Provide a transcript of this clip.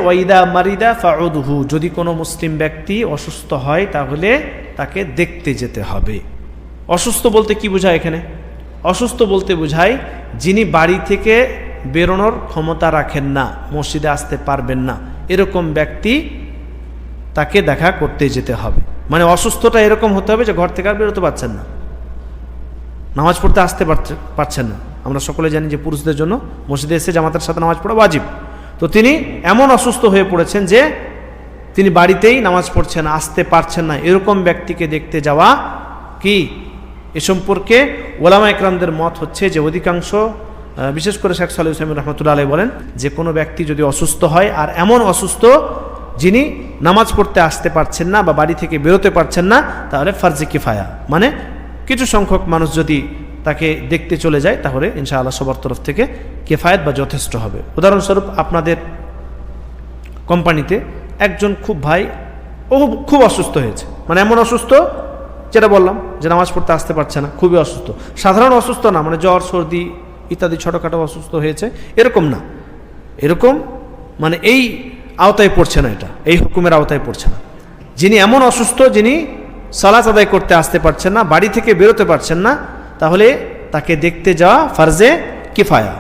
ওয়াইদা মারিদা ফাউদহু, যদি কোনো মুসলিম ব্যক্তি অসুস্থ হয় তাহলে তাকে দেখতে যেতে হবে। অসুস্থ বলতে কি বোঝায় এখানে? অসুস্থ বলতে বোঝায় যিনি বাড়ি থেকে বেরোনোর ক্ষমতা রাখেন না, মসজিদে আসতে পারবেন না, এরকম ব্যক্তি তাকে দেখা করতে যেতে হবে। মানে অসুস্থতা এরকম হতে হবে যে ঘর থেকে আর বেরোতে পারছেন না, নামাজ পড়তে আসতে পারছেন না। আমরা সকলে জানি যে পুরুষদের জন্য মসজিদে এসে জামাতের সাথে নামাজ পড়া ওয়াজিব। তো তিনি এমন অসুস্থ হয়ে পড়েছেন যে তিনি বাড়িতেই নামাজ পড়ছেন, আসতে পারছেন না, এরকম ব্যক্তিকে দেখতে যাওয়া কি? এ সম্পর্কে ওলামা ইকরামদের মত হচ্ছে যে অধিকাংশ, বিশেষ করে শেখ সালেহ হোসেন রহমতুল্লাহ আলাইহি বলেন যে কোনো ব্যক্তি যদি অসুস্থ হয়, আর এমন অসুস্থ যিনি নামাজ পড়তে আসতে পারছেন না বা বাড়ি থেকে বেরোতে পারছেন না, তাহলে ফারজে কিফায়া, মানে কিছু সংখ্যক মানুষ যদি তাকে দেখতে চলে যায় তাহলে ইনশাআল্লাহ সবার তরফ থেকে কিফায়াত বা যথেষ্ট হবে। উদাহরণস্বরূপ আপনাদের কোম্পানিতে একজন খুব অসুস্থ হয়েছে, মানে এমন অসুস্থ যেটা বললাম যে নামাজ পড়তে আসতে পারছে না, খুবই অসুস্থ, সাধারণ অসুস্থ না, মানে জ্বর সর্দি ইত্যাদি ছোটোখাটো অসুস্থ হয়েছে এরকম না, এরকম মানে এই আওতায় পড়ছে না, এটা এই হুকুমের আওতায় পড়ছে না। যিনি এমন অসুস্থ যিনি সালাত আদায় করতে আসতে পারছেন না, বাড়ি থেকে বেরোতে পারছেন না, তাহলে তাকে দেখতে যাওয়া ফারজে কিফায়া।